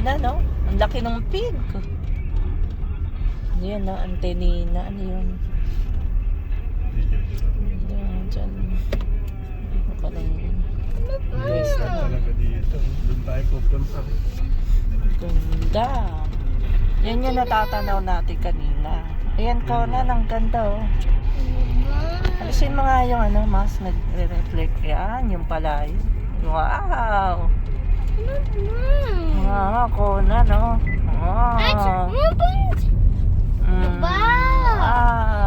Kona, no? Ang laki ng pig. Yan na, antenina. Ano yun? Yan, dyan. Baka lang. Yes, talaga dito. Doon tayo pupunta. Ganda. Yan yung natatanaw natin kanina. Ayan, Kona, ang ganda, oh. Alisin mo nga yung ano, mas nagre-reflect. Yan, yung pala yun. Wow! Wow, Kona, no? Wow! Wow! Wow!